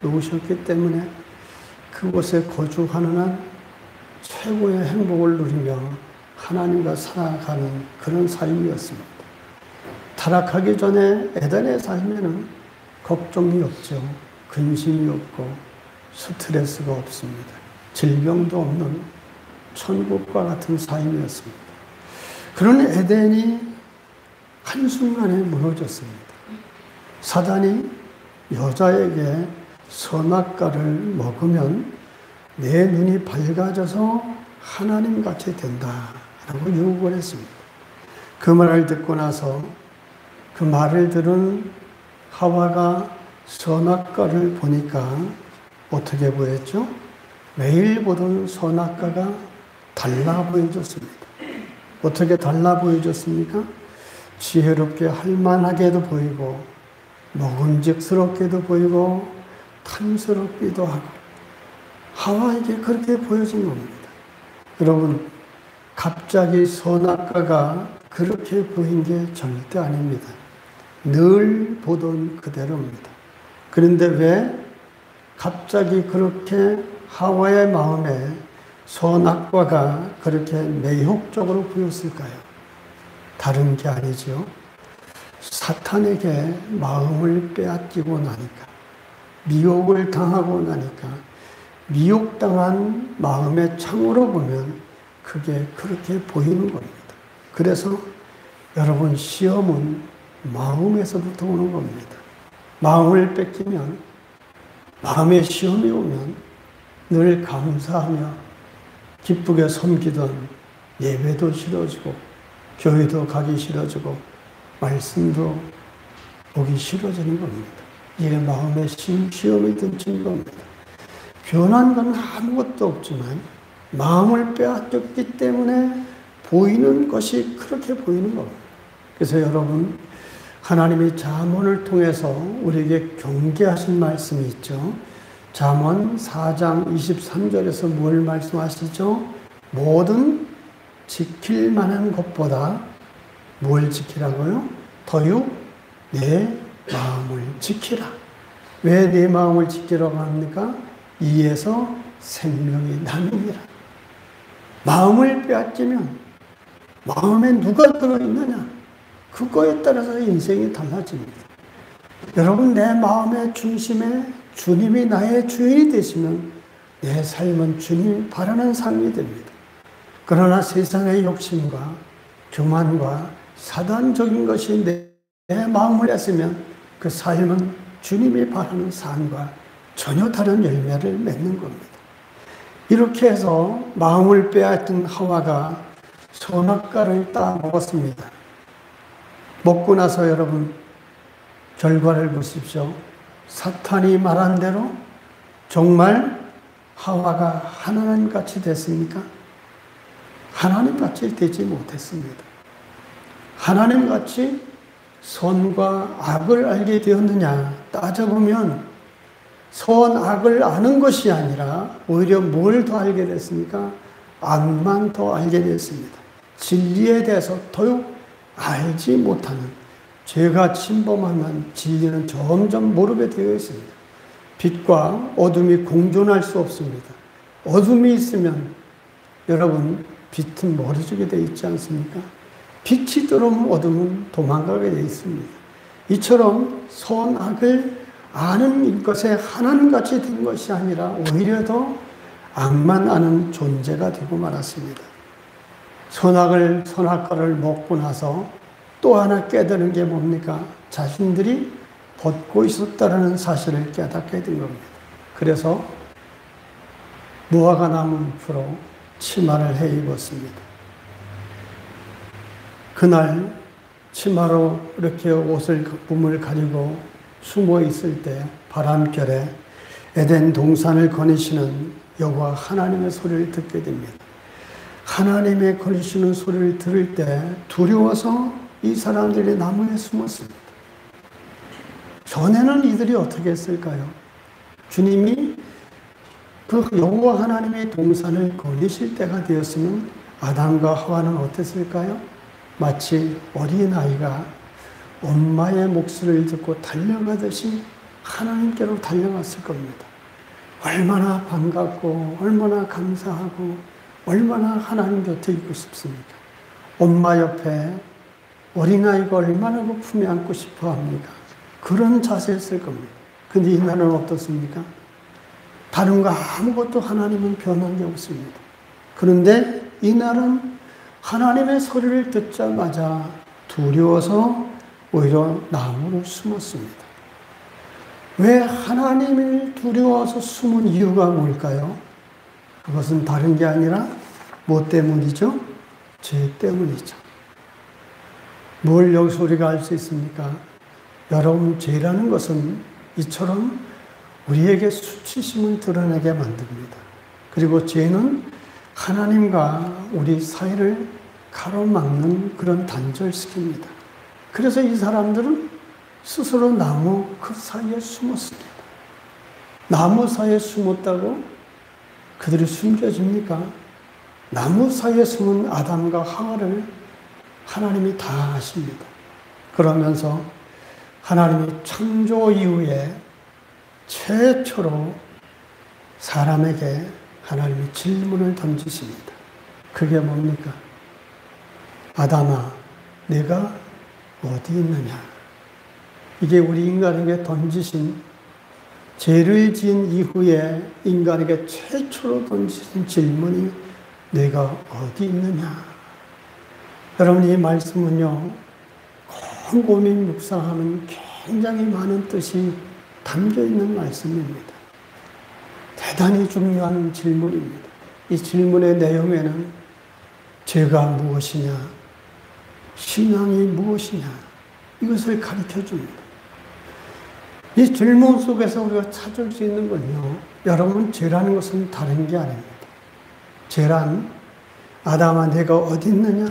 놓으셨기 때문에 그곳에 거주하는 한 최고의 행복을 누리며 하나님과 살아가는 그런 삶이었습니다. 타락하기 전에 에덴의 삶에는 걱정이 없죠. 근심이 없고 스트레스가 없습니다. 질병도 없는 천국과 같은 삶이었습니다. 그런 에덴이 한순간에 무너졌습니다. 사단이 여자에게 선악과를 먹으면 내 눈이 밝아져서 하나님같이 된다라고 유혹을 했습니다. 그 말을 듣고 나서 그 말을 들은 하와가 선악과를 보니까 어떻게 보였죠? 매일 보던 선악과가 달라 보여졌습니다. 어떻게 달라 보여졌습니까? 지혜롭게 할만하게도 보이고 먹음직스럽게도 보이고 탐스럽기도 하고 하와에게 그렇게 보여진 겁니다. 여러분, 갑자기 선악과가 그렇게 보인 게 절대 아닙니다. 늘 보던 그대로입니다. 그런데 왜 갑자기 그렇게 하와의 마음에 선악과가 그렇게 매혹적으로 보였을까요? 다른 게 아니죠. 사탄에게 마음을 빼앗기고 나니까, 미혹을 당하고 나니까, 미혹당한 마음의 창으로 보면 그게 그렇게 보이는 겁니다. 그래서 여러분, 시험은 마음에서부터 오는 겁니다. 마음을 뺏기면, 마음의 시험이 오면 늘 감사하며 기쁘게 섬기던 예배도 싫어지고 교회도 가기 싫어지고 말씀도 보기 싫어지는 겁니다. 이게 마음의 시험이 던진 겁니다. 변한 건 아무것도 없지만 마음을 빼앗겼기 때문에 보이는 것이 그렇게 보이는 겁니다. 그래서 여러분, 하나님이 잠언을 통해서 우리에게 경계하신 말씀이 있죠. 잠언 4장 23절에서 뭘 말씀하시죠? 모든 지킬 만한 것보다 뭘 지키라고요? 더욱 내 마음을 지키라. 왜 내 마음을 지키라고 합니까? 이에서 생명이 남이니라. 마음을 빼앗기면 마음에 누가 들어있느냐? 그거에 따라서 인생이 달라집니다. 여러분, 내 마음의 중심에 주님이 나의 주인이 되시면 내 삶은 주님이 바라는 삶이 됩니다. 그러나 세상의 욕심과 교만과 사단적인 것이 내 마음을 뺏으면 그 삶은 주님이 바라는 삶과 전혀 다른 열매를 맺는 겁니다. 이렇게 해서 마음을 빼앗긴 하와가 선악과를 따 먹었습니다. 먹고 나서 여러분, 결과를 보십시오. 사탄이 말한 대로 정말 하와가 하나님같이 됐습니까? 하나님같이 되지 못했습니다. 하나님같이 선과 악을 알게 되었느냐 따져보면 선악을 아는 것이 아니라 오히려 뭘 더 알게 됐습니까? 악만 더 알게 됐습니다. 진리에 대해서 더욱 알지 못하는, 죄가 침범하면 진리는 점점 모르게 되어 있습니다. 빛과 어둠이 공존할 수 없습니다. 어둠이 있으면 여러분, 빛은 멀어지게 되어 있지 않습니까? 빛이 들어오면 어둠은 도망가게 되어 있습니다. 이처럼 선악을 아는 것에 하나님같이 된 것이 아니라 오히려 더 악만 아는 존재가 되고 말았습니다. 선악과를 먹고 나서 또 하나 깨달은 게 뭡니까? 자신들이 벗고 있었다는 사실을 깨닫게 된 겁니다. 그래서 무화과 나무 풀로 치마를 해 입었습니다. 그날 치마로 이렇게 몸을 가리고 숨어 있을 때 바람결에 에덴 동산을 거니시는 여호와 하나님의 소리를 듣게 됩니다. 하나님의 거니시는 소리를 들을 때 두려워서 이 사람들이 나무에 숨었습니다. 전에는 이들이 어떻게 했을까요? 주님이 그 여호와 하나님의 동산을 거니실 때가 되었으면 아담과 하와는 어땠을까요? 마치 어린아이가 엄마의 목소리를 듣고 달려가듯이 하나님께로 달려갔을 겁니다. 얼마나 반갑고 얼마나 감사하고 얼마나 하나님 곁에 있고 싶습니까? 엄마 옆에 어린아이가 얼마나 그 품에 안고 싶어 합니까? 그런 자세였을 겁니다. 근데 이날은 어떻습니까? 다른 거 아무것도 하나님은 변한 게 없습니다. 그런데 이날은 하나님의 소리를 듣자마자 두려워서 오히려 나무로 숨었습니다. 왜 하나님을 두려워서 숨은 이유가 뭘까요? 그것은 다른 게 아니라 뭐 때문이죠? 죄 때문이죠. 뭘 여기서 우리가 알 수 있습니까? 여러분, 죄라는 것은 이처럼 우리에게 수치심을 드러내게 만듭니다. 그리고 죄는 하나님과 우리 사이를 가로막는 그런 단절시킵니다. 그래서 이 사람들은 스스로 나무 그 사이에 숨었습니다. 나무 사이에 숨었다고 그들이 숨겨집니까? 나무 사이에 숨은 아담과 하와를 하나님이 다 아십니다. 그러면서 하나님이 창조 이후에 최초로 사람에게 하나님이 질문을 던지십니다. 그게 뭡니까? 아담아, 내가 어디 있느냐? 이게 우리 인간에게 던지신, 죄를 지은 이후에 인간에게 최초로 던지신 질문이 내가 어디 있느냐? 여러분, 이 말씀은요, 곰곰이 묵상하면 굉장히 많은 뜻이 담겨 있는 말씀입니다. 대단히 중요한 질문입니다. 이 질문의 내용에는 죄가 무엇이냐, 신앙이 무엇이냐, 이것을 가르쳐 줍니다. 이 질문 속에서 우리가 찾을 수 있는 건요, 여러분, 죄라는 것은 다른 게 아닙니다. 죄란, 아담아 내가 어디 있느냐?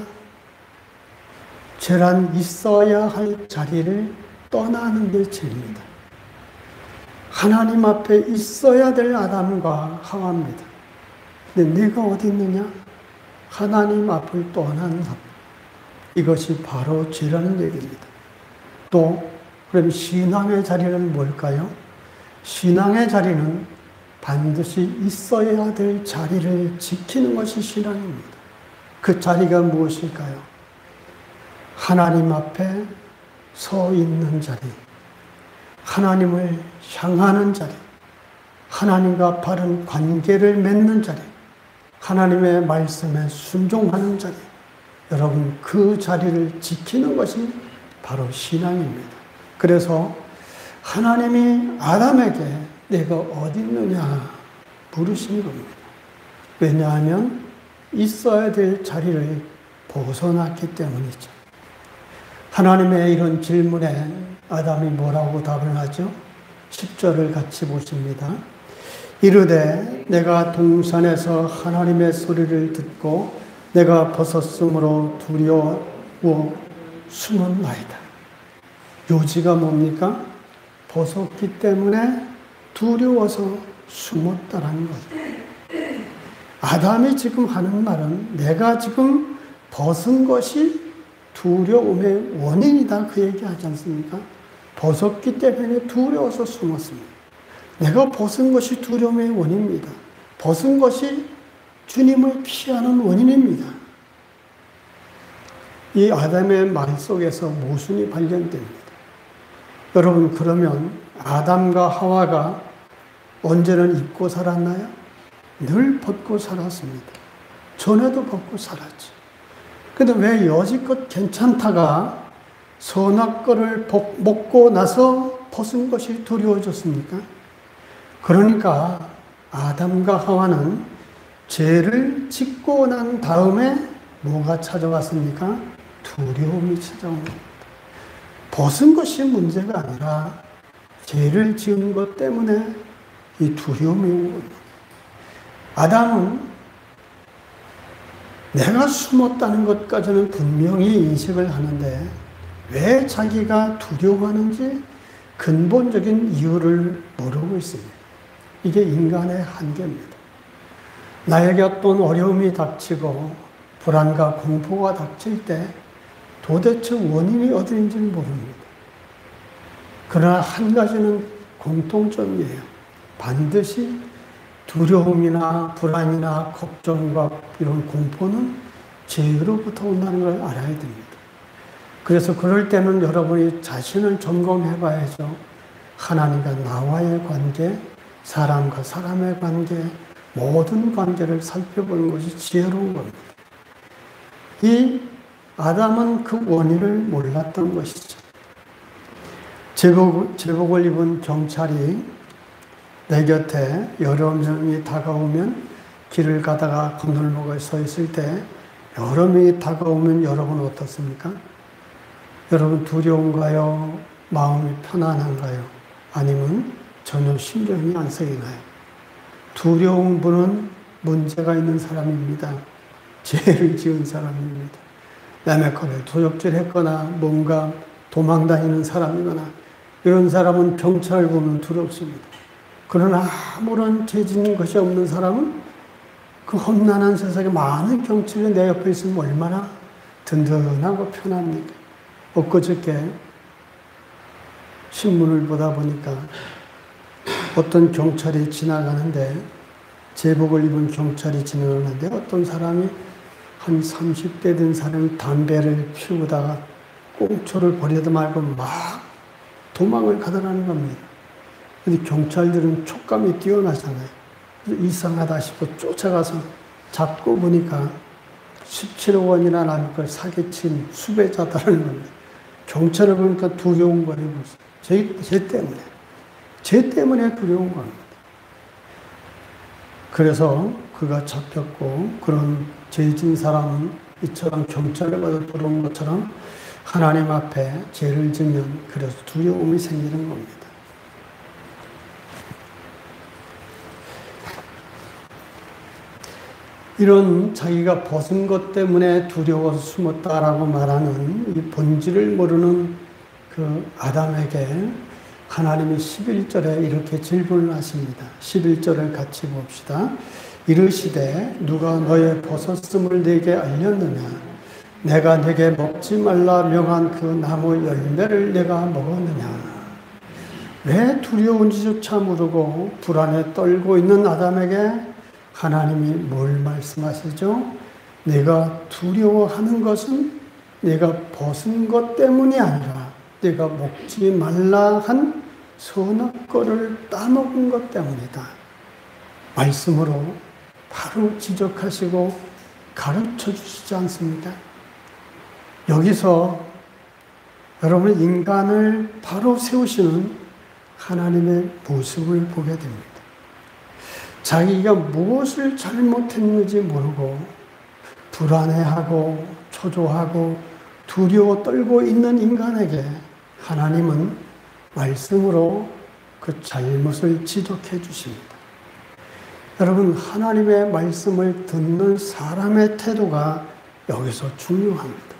죄란 있어야 할 자리를 떠나는 게 죄입니다. 하나님 앞에 있어야 될 아담과 하와입니다. 근데 내가 어디 있느냐? 하나님 앞을 떠난 삶. 이것이 바로 죄라는 얘기입니다. 또 그럼 신앙의 자리는 뭘까요? 신앙의 자리는 반드시 있어야 될 자리를 지키는 것이 신앙입니다. 그 자리가 무엇일까요? 하나님 앞에 서 있는 자리, 하나님을 향하는 자리, 하나님과 바른 관계를 맺는 자리, 하나님의 말씀에 순종하는 자리, 여러분, 그 자리를 지키는 것이 바로 신앙입니다. 그래서 하나님이 아담에게 내가 어디 있느냐 물으신 겁니다. 왜냐하면 있어야 될 자리를 벗어났기 때문이죠. 하나님의 이런 질문에 아담이 뭐라고 답을 하죠? 10절을 같이 보십니다. 이르되 내가 동산에서 하나님의 소리를 듣고 내가 벗었으므로 두려워 숨었나이다. 요지가 뭡니까? 벗었기 때문에 두려워서 숨었다라는 거죠. 아담이 지금 하는 말은 내가 지금 벗은 것이 두려움의 원인이다, 그 얘기 하지 않습니까? 벗었기 때문에 두려워서 숨었습니다. 내가 벗은 것이 두려움의 원인입니다. 벗은 것이 주님을 피하는 원인입니다. 이 아담의 말 속에서 모순이 발견됩니다. 여러분, 그러면 아담과 하와가 언제는 입고 살았나요? 늘 벗고 살았습니다. 전에도 벗고 살았지. 근데 왜 여지껏 괜찮다가 선악과를 먹고 나서 벗은 것이 두려워졌습니까? 그러니까 아담과 하와는 죄를 짓고 난 다음에 뭐가 찾아왔습니까? 두려움이 찾아온 겁니다. 벗은 것이 문제가 아니라 죄를 지은 것 때문에 이 두려움이 온 겁니다. 아담은 내가 숨었다는 것까지는 분명히 인식을 하는데 왜 자기가 두려워하는지 근본적인 이유를 모르고 있습니다. 이게 인간의 한계입니다. 나에게 어떤 어려움이 닥치고 불안과 공포가 닥칠 때 도대체 원인이 어디인지 모릅니다. 그러나 한 가지는 공통점이에요. 반드시 두려움이나 불안이나 걱정과 이런 공포는 죄로부터 온다는 걸 알아야 됩니다. 그래서 그럴 때는 여러분이 자신을 점검해 봐야죠. 하나님과 나와의 관계, 사람과 사람의 관계, 모든 관계를 살펴보는 것이 지혜로운 겁니다. 이 아담은 그 원인을 몰랐던 것이죠. 제복을 입은 경찰이 내 곁에 여러 명이 다가오면 길을 가다가 건널목에 서 있을 때 여러 명이 다가오면 여러분은 어떻습니까? 여러분 두려운가요? 마음이 편안한가요? 아니면 전혀 신경이 안 쓰이나요? 두려운 분은 문제가 있는 사람입니다. 죄를 지은 사람입니다. 남의 거를 도적질했거나 뭔가 도망다니는 사람이거나 이런 사람은 경찰을 보면 두렵습니다. 그러나 아무런 죄 지은 것이 없는 사람은 그 험난한 세상에 많은 경찰이 내 옆에 있으면 얼마나 든든하고 편합니까? 엊그저께 신문을 보다 보니까 어떤 경찰이 지나가는데, 제복을 입은 경찰이 지나가는데 어떤 사람이 한 30대 된 사람이 담배를 피우다가 꽁초를 버리다 말고 막 도망을 가더라는 겁니다. 근데 경찰들은 촉감이 뛰어나잖아요. 이상하다 싶어 쫓아가서 잡고 보니까 17억 원이나 남을 걸 사기친 수배자다라는 겁니다. 경찰을 보니까 두려운 거예요. 죄 때문에. 죄 때문에 두려운 겁니다. 그래서 그가 잡혔고, 그런 죄진 사람은 이처럼 경찰을 받아 들어온 것처럼 하나님 앞에 죄를 지면 그래서 두려움이 생기는 겁니다. 이런 자기가 벗은 것 때문에 두려워서 숨었다라고 말하는 이 본질을 모르는 그 아담에게 하나님이 11절에 이렇게 질문을 하십니다. 11절을 같이 봅시다. 이르시되 누가 너의 벗었음을 내게 알렸느냐? 내가 내게 먹지 말라 명한 그 나무 열매를 내가 먹었느냐? 왜 두려운지조차 모르고 불안에 떨고 있는 아담에게 하나님이 뭘 말씀하시죠? 내가 두려워하는 것은 내가 벗은 것 때문이 아니라 내가 먹지 말라 한 선악 과를 따먹은 것 때문이다. 말씀으로 바로 지적하시고 가르쳐 주시지 않습니까? 여기서 여러분 인간을 바로 세우시는 하나님의 모습을 보게 됩니다. 자기가 무엇을 잘못했는지 모르고 불안해하고 초조하고 두려워 떨고 있는 인간에게 하나님은 말씀으로 그 잘못을 지적해 주십니다. 여러분, 하나님의 말씀을 듣는 사람의 태도가 여기서 중요합니다.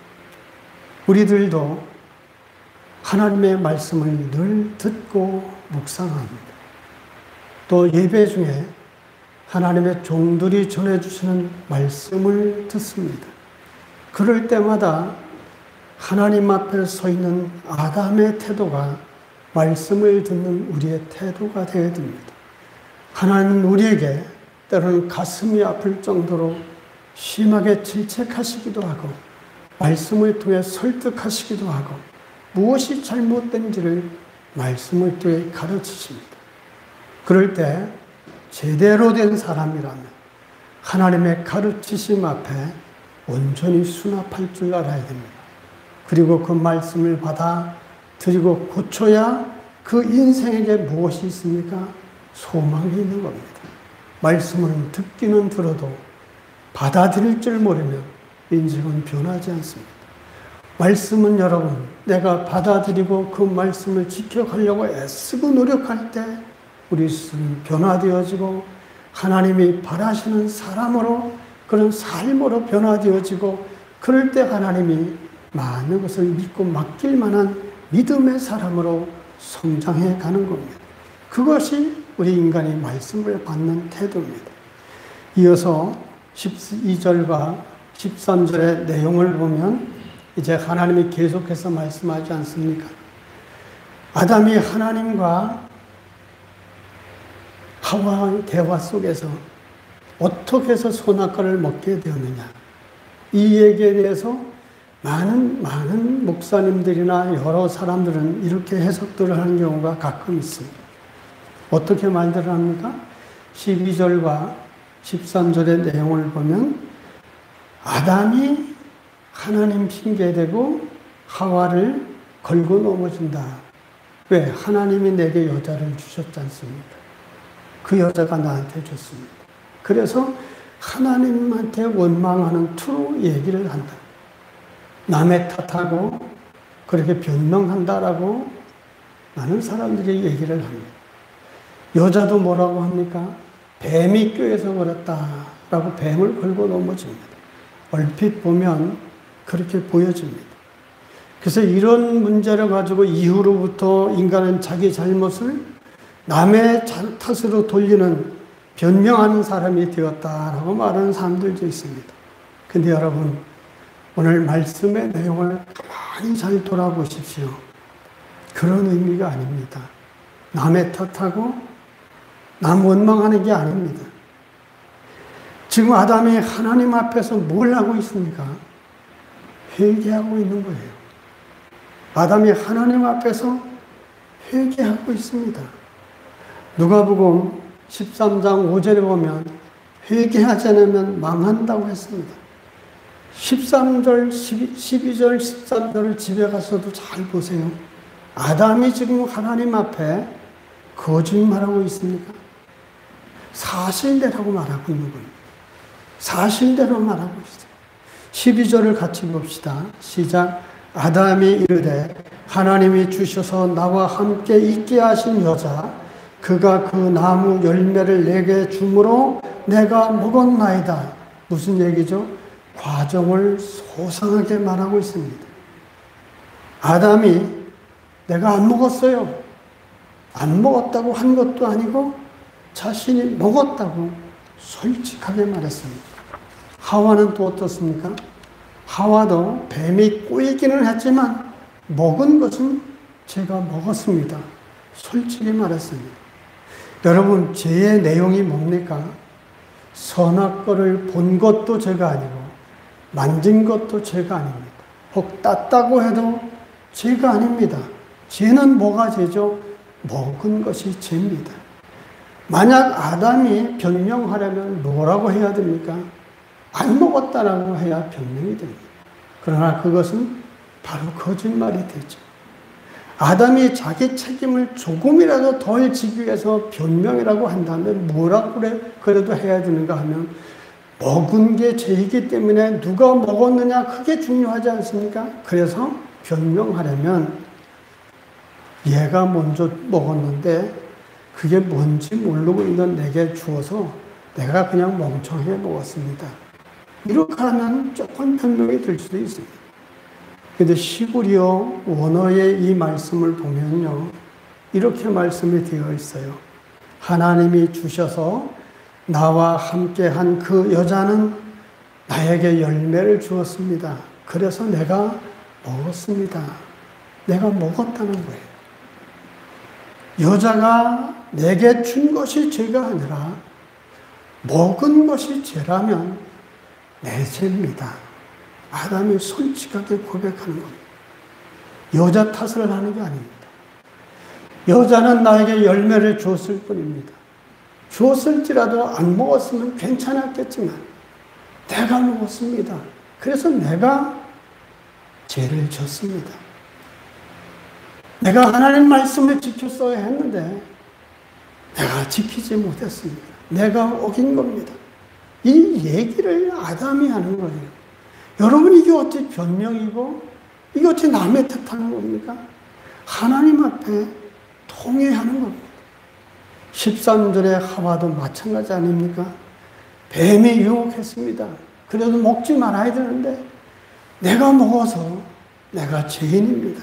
우리들도 하나님의 말씀을 늘 듣고 묵상합니다. 또 예배 중에 하나님의 종들이 전해주시는 말씀을 듣습니다. 그럴 때마다 하나님 앞에 서 있는 아담의 태도가 말씀을 듣는 우리의 태도가 되어야 됩니다. 하나님은 우리에게 때로는 가슴이 아플 정도로 심하게 질책하시기도 하고 말씀을 통해 설득하시기도 하고 무엇이 잘못된지를 말씀을 통해 가르치십니다. 그럴 때 제대로 된 사람이라면 하나님의 가르치심 앞에 온전히 수납할 줄 알아야 됩니다. 그리고 그 말씀을 받아 드리고 고쳐야 그 인생에게 무엇이 있습니까? 소망이 있는 겁니다. 말씀은 듣기는 들어도 받아들일 줄 모르면 인생은 변하지 않습니다. 말씀은 여러분, 내가 받아들이고 그 말씀을 지켜가려고 애쓰고 노력할 때 우리 스스로는 변화되어지고 하나님이 바라시는 사람으로 그런 삶으로 변화되어지고 그럴 때 하나님이 많은 것을 믿고 맡길 만한 믿음의 사람으로 성장해 가는 겁니다. 그것이 우리 인간이 말씀을 받는 태도입니다. 이어서 12절과 13절의 내용을 보면 이제 하나님이 계속해서 말씀하지 않습니까? 아담이 하나님과 하와의 대화 속에서 어떻게 해서 선악과를 먹게 되었느냐. 이 얘기에 대해서 많은 목사님들이나 여러 사람들은 이렇게 해석들을 하는 경우가 가끔 있습니다. 어떻게 말들을 합니까? 12절과 13절의 내용을 보면 아담이 하나님 핑계대고 하와를 걸고 넘어진다. 왜? 하나님이 내게 여자를 주셨지 않습니까? 그 여자가 나한테 줬습니다. 그래서 하나님한테 원망하는 투로 얘기를 한다. 남의 탓하고 그렇게 변명한다라고 많은 사람들이 얘기를 합니다. 여자도 뭐라고 합니까? 뱀이 꾀해서 그렇다라고 뱀을 걸고 넘어집니다. 얼핏 보면 그렇게 보여집니다. 그래서 이런 문제를 가지고 이후로부터 인간은 자기 잘못을 남의 탓으로 돌리는 변명하는 사람이 되었다라고 말하는 사람들도 있습니다. 근데 여러분, 오늘 말씀의 내용을 가만히 잘 돌아보십시오. 그런 의미가 아닙니다. 남의 탓하고 남 원망하는 게 아닙니다. 지금 아담이 하나님 앞에서 뭘 하고 있습니까? 회개하고 있는 거예요. 아담이 하나님 앞에서 회개하고 있습니다. 누가복음 13장 5절에 보면 회개하지 않으면 망한다고 했습니다. 13절, 12절, 13절을 집에 가서도 잘 보세요. 아담이 지금 하나님 앞에 거짓말하고 있습니까? 사실대로 말하고 있는 겁니다. 사실대로 말하고 있어요. 12절을 같이 봅시다. 시작. 아담이 이르되 하나님이 주셔서 나와 함께 있게 하신 여자 그가 그 나무 열매를 내게 주므로 내가 먹었나이다. 무슨 얘기죠? 과정을 소상하게 말하고 있습니다. 아담이 내가 안 먹었어요. 안 먹었다고 한 것도 아니고 자신이 먹었다고 솔직하게 말했습니다. 하와는 또 어떻습니까? 하와도 뱀이 꼬이기는 했지만 먹은 것은 제가 먹었습니다. 솔직히 말했습니다. 여러분, 죄의 내용이 뭡니까? 선악과를 본 것도 죄가 아니고 만진 것도 죄가 아닙니다. 혹 땄다고 해도 죄가 아닙니다. 죄는 뭐가 죄죠? 먹은 것이 죄입니다. 만약 아담이 변명하려면 뭐라고 해야 됩니까? 안 먹었다라고 해야 변명이 됩니다. 그러나 그것은 바로 거짓말이 되죠. 아담이 자기 책임을 조금이라도 덜 지기 위해서 변명이라고 한다면 뭐라고 그래도 해야 되는가 하면 먹은 게 죄이기 때문에 누가 먹었느냐 그게 중요하지 않습니까? 그래서 변명하려면 얘가 먼저 먹었는데 그게 뭔지 모르고 있는 내게 주어서 내가 그냥 멍청하게 먹었습니다. 이렇게 하면 조금 변명이 될 수도 있습니다. 그런데 시구리어 원어의 이 말씀을 보면요, 이렇게 말씀이 되어 있어요. 하나님이 주셔서 나와 함께한 그 여자는 나에게 열매를 주었습니다. 그래서 내가 먹었습니다. 내가 먹었다는 거예요. 여자가 내게 준 것이 죄가 아니라 먹은 것이 죄라면 내 죄입니다. 아담이 솔직하게 고백하는 겁니다. 여자 탓을 하는 게 아닙니다. 여자는 나에게 열매를 줬을 뿐입니다. 줬을지라도 안 먹었으면 괜찮았겠지만 내가 먹었습니다. 그래서 내가 죄를 졌습니다. 내가 하나님 말씀을 지켰어야 했는데 내가 지키지 못했습니다. 내가 어긴 겁니다. 이 얘기를 아담이 하는 거예요. 여러분, 이게 어떻게 변명이고 이게 어떻게 남의 탓하는 겁니까? 하나님 앞에 통회하는 겁니다. 13절의 하와도 마찬가지 아닙니까? 뱀이 유혹했습니다. 그래도 먹지 말아야 되는데 내가 먹어서 내가 죄인입니다.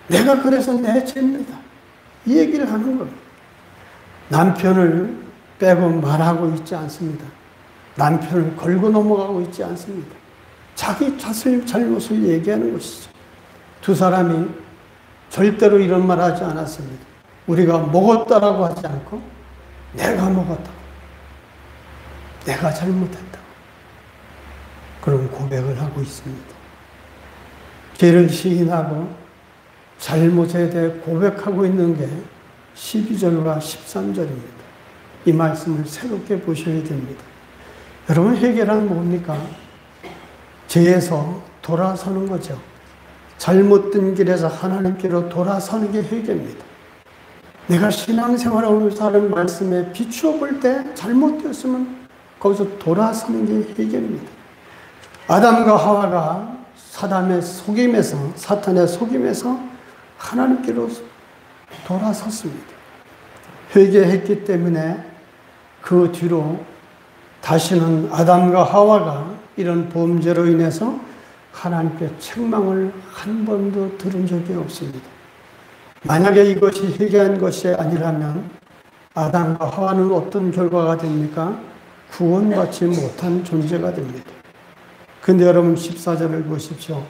내가 그래서 내 죄입니다. 이 얘기를 하는 겁니다. 남편을 빼고 말하고 있지 않습니다. 남편을 걸고 넘어가고 있지 않습니다. 자기 잘못을 얘기하는 것이죠. 두 사람이 절대로 이런 말 하지 않았습니다. 우리가 먹었다라고 하지 않고 내가 먹었다고, 내가 잘못했다고 그런 고백을 하고 있습니다. 죄를 시인하고 잘못에 대해 고백하고 있는 게 12절과 13절입니다. 이 말씀을 새롭게 보셔야 됩니다. 여러분, 회개란 뭡니까? 죄에서 돌아서는 거죠. 잘못된 길에서 하나님께로 돌아서는 게 회개입니다. 내가 신앙생활을 사는 말씀에 비추어 볼 때 잘못되었으면 거기서 돌아서는 게 회개입니다. 아담과 하와가 사탄의 속임에서 하나님께로 돌아섰습니다. 회개했기 때문에 그 뒤로 다시는 아담과 하와가 이런 범죄로 인해서 하나님께 책망을 한 번도 들은 적이 없습니다. 만약에 이것이 회개한 것이 아니라면 아담과 하와는 어떤 결과가 됩니까? 구원받지 못한 존재가 됩니다. 근데 여러분 14절을 보십시오.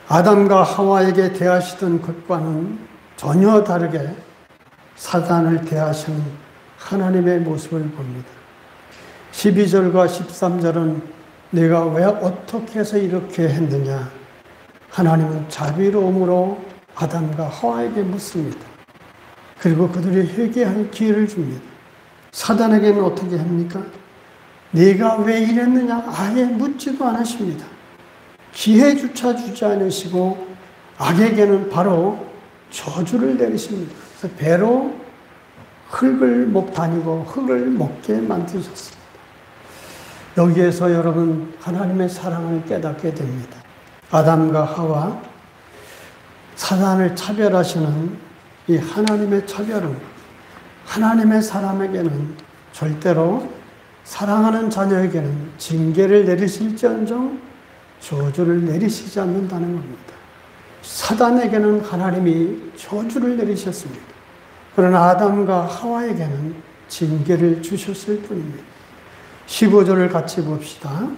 아담과 하와에게 대하시던 것과는 전혀 다르게 사단을 대하시는 하나님의 모습을 봅니다. 12절과 13절은 내가 왜 어떻게 해서 이렇게 했느냐? 하나님은 자비로움으로 아담과 하와에게 묻습니다. 그리고 그들이 회개할 기회를 줍니다. 사단에게는 어떻게 합니까? 네가 왜 이랬느냐? 아예 묻지도 않으십니다. 기회조차 주지 않으시고 악에게는 바로 저주를 내리십니다. 그래서 배로 흙을 다니고 흙을 먹게 만드셨습니다. 여기에서 여러분 하나님의 사랑을 깨닫게 됩니다. 아담과 하와, 사단을 차별하시는 이 하나님의 차별은 하나님의 사람에게는 절대로 사랑하는 자녀에게는 징계를 내리실지언정 저주를 내리시지 않는다는 겁니다. 사단에게는 하나님이 저주를 내리셨습니다. 그러나 아담과 하와에게는 징계를 주셨을 뿐입니다. 15절을 같이 봅시다.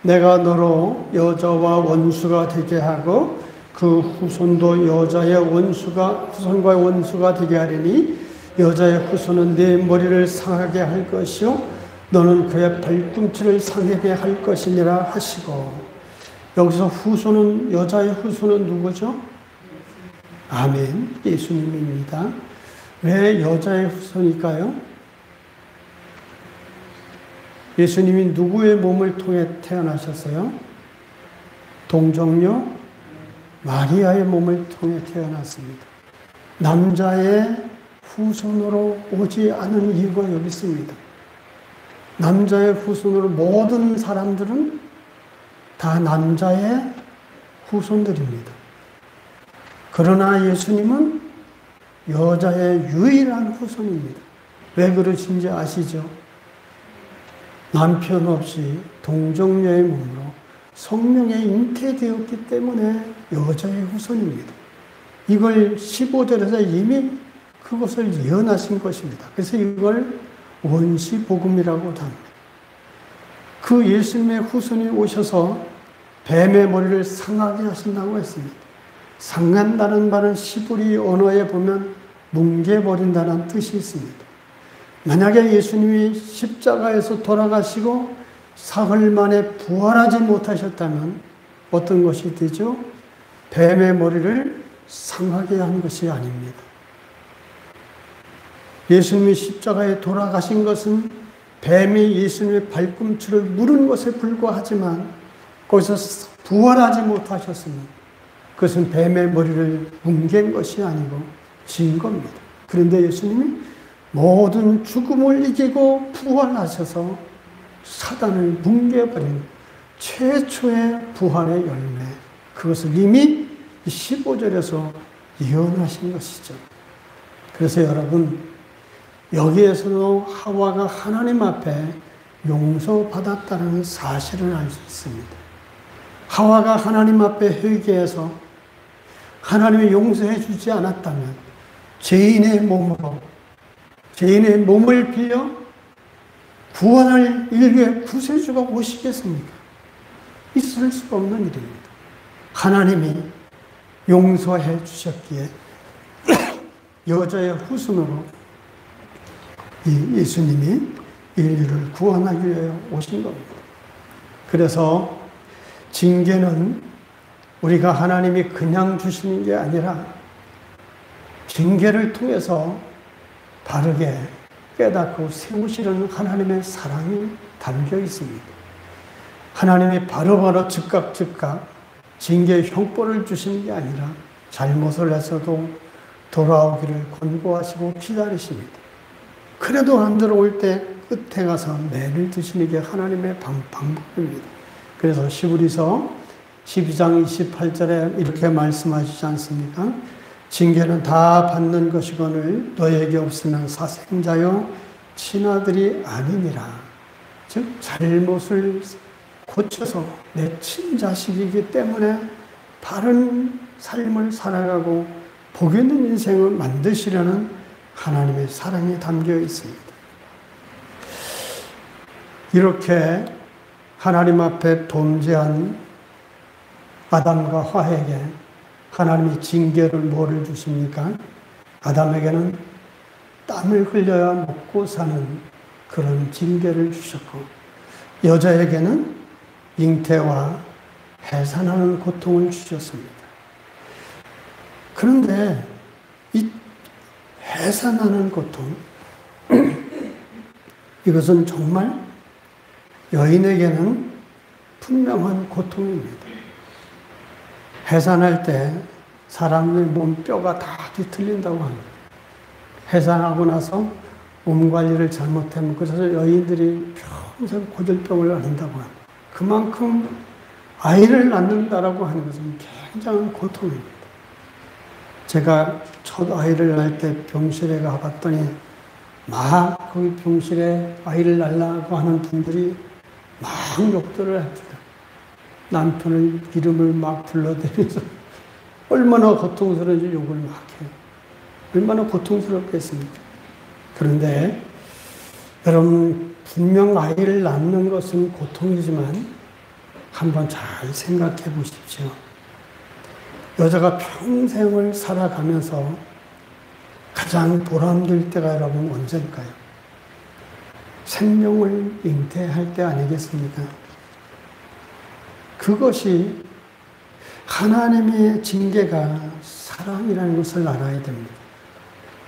내가 너로 여자와 원수가 되게 하고 그 후손도 여자의 후손과 원수가 되게 하리니 여자의 후손은 네 머리를 상하게 할 것이요 너는 그의 발꿈치를 상하게 할 것이니라 하시고, 여기서 후손은, 여자의 후손은 누구죠? 아멘, 예수님입니다. 왜 여자의 후손일까요? 예수님이 누구의 몸을 통해 태어나셨어요? 동정녀 마리아의 몸을 통해 태어났습니다. 남자의 후손으로 오지 않은 이유가 여기 있습니다. 남자의 후손으로 모든 사람들은 다 남자의 후손들입니다. 그러나 예수님은 여자의 유일한 후손입니다. 왜 그러신지 아시죠? 남편 없이 동정녀의 몸으로 성령에 잉태되었기 때문에 여자의 후손입니다. 이걸 15절에서 이미 그것을 예언하신 것입니다. 그래서 이걸 원시복음이라고 합니다. 그 예수님의 후손이 오셔서 뱀의 머리를 상하게 하신다고 했습니다. 상한다는 말은 시브리 언어에 보면 뭉개버린다는 뜻이 있습니다. 만약에 예수님이 십자가에서 돌아가시고 사흘 만에 부활하지 못하셨다면 어떤 것이 되죠? 뱀의 머리를 상하게 한 것이 아닙니다. 예수님이 십자가에 돌아가신 것은 뱀이 예수님의 발꿈치를 물은 것에 불과하지만 거기서 부활하지 못하셨으면 그것은 뱀의 머리를 뭉갠 것이 아니고 진 겁니다. 그런데 예수님이 모든 죽음을 이기고 부활하셔서 사단을 뭉개버린 최초의 부활의 열매, 그것을 이미 15절에서 예언하신 것이죠. 그래서 여러분, 여기에서도 하와가 하나님 앞에 용서받았다는 사실을 알 수 있습니다. 하와가 하나님 앞에 회개해서 하나님이 용서해 주지 않았다면 죄인의 몸을 빌려 구원할 인류의 구세주가 오시겠습니까? 있을 수가 없는 일입니다. 하나님이 용서해 주셨기에 여자의 후손으로 이 예수님이 인류를 구원하기 위해 오신 겁니다. 그래서 징계는 우리가 하나님이 그냥 주시는 게 아니라 징계를 통해서 바르게 깨닫고 세우시려는 하나님의 사랑이 담겨 있습니다. 하나님이 바로바로 즉각 징계의 형벌을 주시는 게 아니라 잘못을 해서도 돌아오기를 권고하시고 기다리십니다. 그래도 안 들어올 때 끝에 가서 매를 드시는 게 하나님의 방법입니다. 그래서 시브리서 12장 28절에 이렇게 말씀하시지 않습니까? 징계는 다 받는 것이거늘 너에게 없으면 사생자여 친아들이 아니니라. 즉 잘못을 고쳐서 내 친자식이기 때문에 바른 삶을 살아가고 복 있는 인생을 만드시려는 하나님의 사랑이 담겨 있습니다. 이렇게 하나님 앞에 범죄한 아담과 화에게 하나님이 징계를 뭐를 주십니까? 아담에게는 땀을 흘려야 먹고 사는 그런 징계를 주셨고, 여자에게는 잉태와 해산하는 고통을 주셨습니다. 그런데 이 해산하는 고통, 이것은 정말 여인에게는 분명한 고통입니다. 해산할 때 사람의 몸뼈가 다 뒤틀린다고 합니다. 해산하고 나서 몸 관리를 잘못하면 그래서 여인들이 평생 고질병을 앓는다고 합니다. 그만큼 아이를 낳는다라고 하는 것은 굉장한 고통입니다. 제가 첫 아이를 낳을 때 병실에 가봤더니 막 거기 병실에 아이를 낳으려고 하는 분들이 막 욕들을 합니다. 남편을 이름을 막 불러대면서 얼마나 고통스러운지 욕을 막 해요. 얼마나 고통스럽겠습니까? 그런데 여러분, 분명 아이를 낳는 것은 고통이지만 한번 잘 생각해 보십시오. 여자가 평생을 살아가면서 가장 보람될 때가 여러분 언제일까요? 생명을 잉태할 때 아니겠습니까? 그것이 하나님의 징계가 사랑이라는 것을 알아야 됩니다.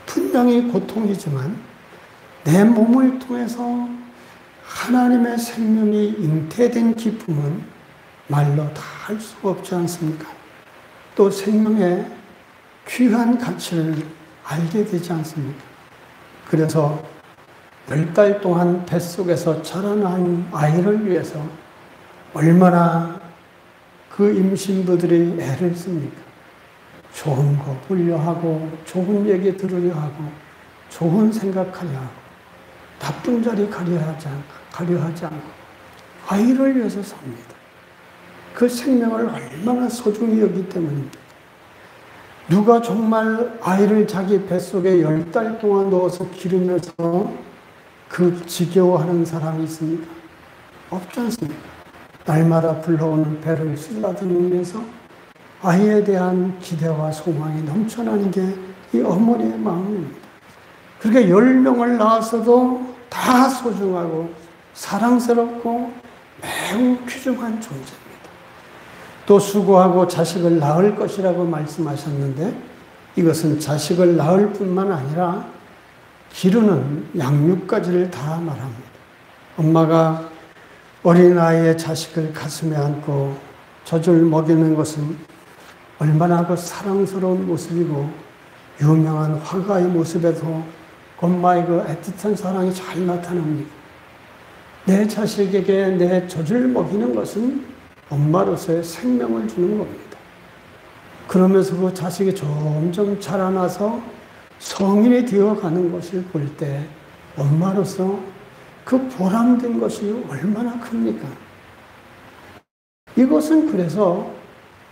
분명히 고통이지만 내 몸을 통해서 하나님의 생명이 잉태된 기쁨은 말로 다 할 수가 없지 않습니까? 또 생명의 귀한 가치를 알게 되지 않습니까? 그래서 10달 동안 뱃속에서 자라난 아이를 위해서 얼마나 그 임신부들이 애를 씁니까? 좋은 거 보려 하고, 좋은 얘기 들으려 하고, 좋은 생각하려 하고, 나쁜 자리 가려 하지 않고, 아이를 위해서 삽니다. 그 생명을 얼마나 소중히 여기기 때문입니다. 누가 정말 아이를 자기 뱃속에 10달 동안 넣어서 기르면서 그 지겨워하는 사람이 있습니까? 없지 않습니까? 날마다 불러오는 배를 쓰다듬으면서 아이에 대한 기대와 소망이 넘쳐나는 게 이 어머니의 마음입니다. 그렇게 10명을 낳았어도 다 소중하고 사랑스럽고 매우 귀중한 존재입니다. 또 수고하고 자식을 낳을 것이라고 말씀하셨는데 이것은 자식을 낳을 뿐만 아니라 기르는 양육까지를 다 말합니다. 엄마가 어린아이의 자식을 가슴에 안고 젖을 먹이는 것은 얼마나 그 사랑스러운 모습이고 유명한 화가의 모습에도 엄마의 그 애틋한 사랑이 잘 나타납니다. 내 자식에게 내 젖을 먹이는 것은 엄마로서의 생명을 주는 겁니다. 그러면서 그 자식이 점점 자라나서 성인이 되어가는 것을 볼 때 엄마로서 그 보람된 것이 얼마나 큽니까? 이것은 그래서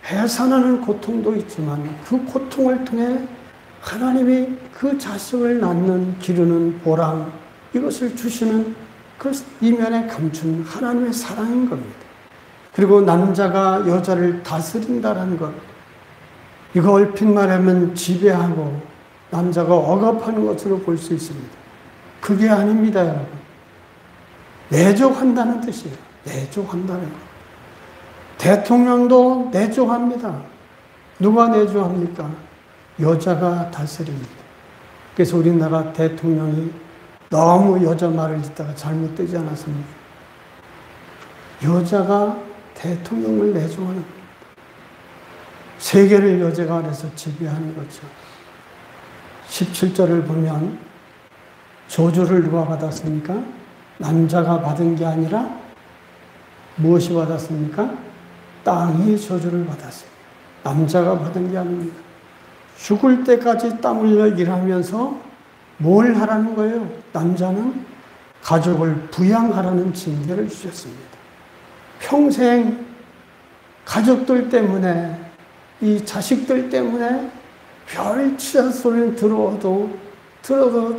해산하는 고통도 있지만 그 고통을 통해 하나님이 그 자식을 낳는 기르는 보람, 이것을 주시는 그 이면에 감춘 하나님의 사랑인 겁니다. 그리고 남자가 여자를 다스린다는 것, 이거 얼핏 말하면 지배하고 남자가 억압하는 것으로 볼 수 있습니다. 그게 아닙니다, 여러분. 내조한다는 뜻이에요. 내조한다는 거. 대통령도 내조합니다. 누가 내조합니까? 여자가 다스립니다. 그래서 우리나라 대통령이 너무 여자 말을 듣다가 잘못되지 않았습니까? 여자가 대통령을 내조하는 겁니다. 세계를 여자가 아래서 지배하는 거죠. 17절을 보면 저주를 누가 받았습니까? 남자가 받은 게 아니라 무엇이 받았습니까? 땅이 저주를 받았습니다. 남자가 받은 게 아닙니다. 죽을 때까지 땀 흘려 일하면서 뭘 하라는 거예요? 남자는 가족을 부양하라는 징계를 주셨습니다. 평생 가족들 때문에, 이 자식들 때문에 별 치사 소리를 들어도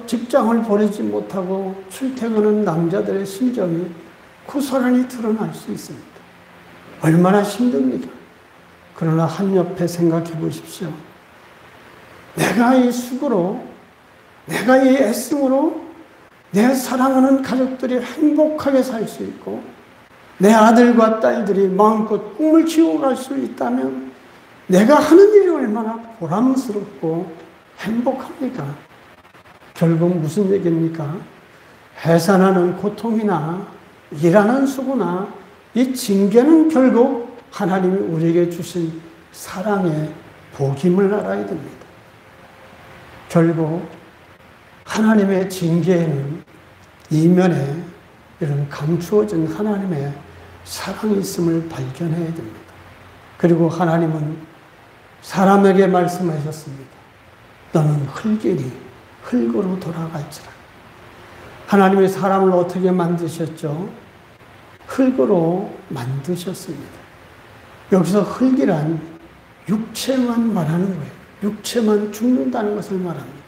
직장을 버리지 못하고 출퇴근하는 남자들의 심정이 고스란히 드러날 수 있습니다. 얼마나 힘듭니까? 그러나 한옆에 생각해 보십시오. 내가 이 수고로, 내가 이 애씀으로 내 사랑하는 가족들이 행복하게 살 수 있고 내 아들과 딸들이 마음껏 꿈을 키워갈 수 있다면 내가 하는 일이 얼마나 보람스럽고 행복합니까? 결국 무슨 얘기입니까? 해산하는 고통이나 일하는 수고나 이 징계는 결국 하나님이 우리에게 주신 사랑의 복임을 알아야 됩니다. 결국 하나님의 징계에는 이면에 이런 감추어진 하나님의 사랑이 있음을 발견해야 됩니다. 그리고 하나님은 사람에게 말씀하셨습니다. 너는 흙이니 흙으로 돌아갈지라. 하나님이 사람을 어떻게 만드셨죠? 흙으로 만드셨습니다. 여기서 흙이란 육체만 말하는 거예요. 육체만 죽는다는 것을 말합니다.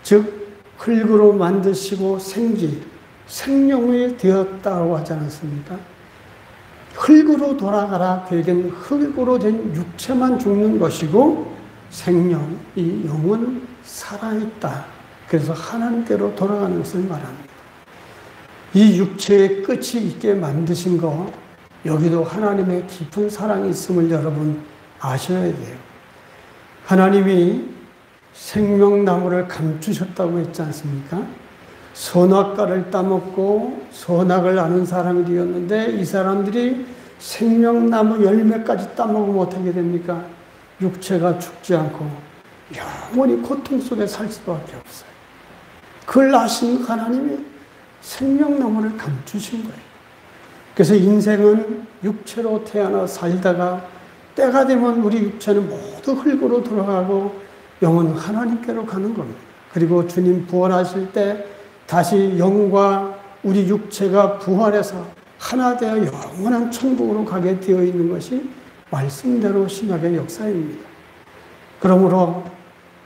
즉 흙으로 만드시고 생명이 되었다고 하지 않았습니까? 흙으로 돌아가라. 그에겐 흙으로 된 육체만 죽는 것이고 생명, 이 영은 살아있다. 그래서 하나님께로 돌아가는 것을 말합니다. 이 육체의 끝이 있게 만드신 것, 여기도 하나님의 깊은 사랑이 있음을 여러분 아셔야 돼요. 하나님이 생명나무를 감추셨다고 했지 않습니까? 선악과를 따먹고 선악을 아는 사람이 되었는데 이 사람들이 생명나무 열매까지 따먹으면 어떻게 됩니까? 육체가 죽지 않고 영원히 고통 속에 살 수밖에 없어요. 그걸 아신 하나님이 생명나무를 감추신 거예요. 그래서 인생은 육체로 태어나 살다가 때가 되면 우리 육체는 모두 흙으로 돌아가고 영은 하나님께로 가는 겁니다. 그리고 주님 부활하실 때 다시 영과 우리 육체가 부활해서 하나 되어 영원한 천국으로 가게 되어 있는 것이 말씀대로 신약의 역사입니다. 그러므로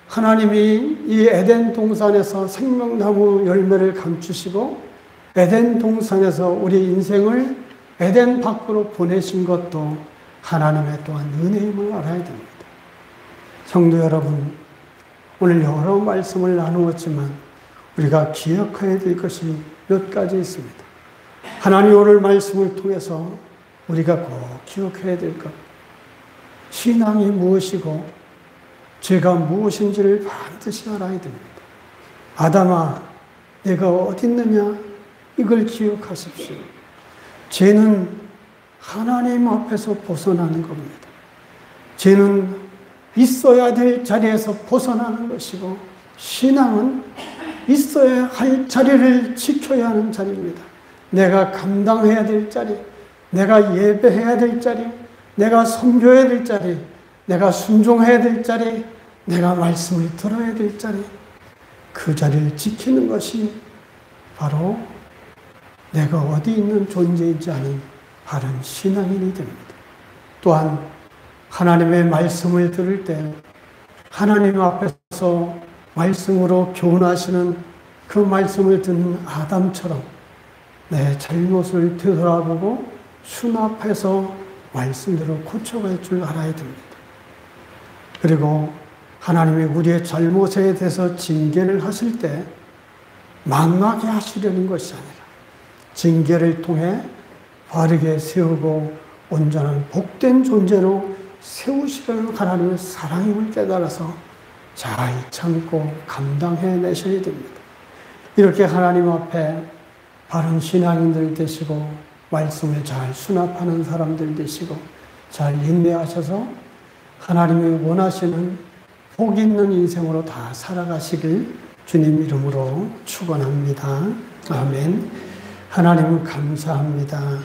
하나님이 이 에덴 동산에서 생명나무 열매를 감추시고 에덴 동산에서 우리 인생을 에덴 밖으로 보내신 것도 하나님의 또한 은혜임을 알아야 됩니다. 성도 여러분, 오늘 여러 말씀을 나누었지만 우리가 기억해야 될 것이 몇 가지 있습니다. 하나님 오늘 말씀을 통해서 우리가 꼭 기억해야 될 것, 신앙이 무엇이고 죄가 무엇인지를 반드시 알아야 됩니다. 아담아, 내가 어디 있느냐? 이걸 기억하십시오. 죄는 하나님 앞에서 벗어나는 겁니다. 죄는 있어야 될 자리에서 벗어나는 것이고 신앙은 있어야 할 자리를 지켜야 하는 자리입니다. 내가 감당해야 될 자리, 내가 예배해야 될 자리, 내가 섬겨야 될 자리, 내가 순종해야 될 자리, 내가 말씀을 들어야 될 자리, 그 자리를 지키는 것이 바로 내가 어디 있는 존재이지 않은 바른 신앙인이 됩니다. 또한 하나님의 말씀을 들을 때 하나님 앞에서 말씀으로 교훈하시는 그 말씀을 듣는 아담처럼 내 잘못을 되돌아보고 수납해서 말씀대로 고쳐갈 줄 알아야 됩니다. 그리고 하나님이 우리의 잘못에 대해서 징계를 하실 때 망하게 하시려는 것이 아니라 징계를 통해 바르게 세우고 온전한 복된 존재로 세우시려는 하나님의 사랑임을 깨달아서 잘 참고 감당해내셔야 됩니다. 이렇게 하나님 앞에 바른 신앙인들 되시고 말씀을 잘 수납하는 사람들 되시고 잘 인내하셔서 하나님이 원하시는 복 있는 인생으로 다 살아가시길 주님 이름으로 축원합니다. 아멘. 하나님 감사합니다.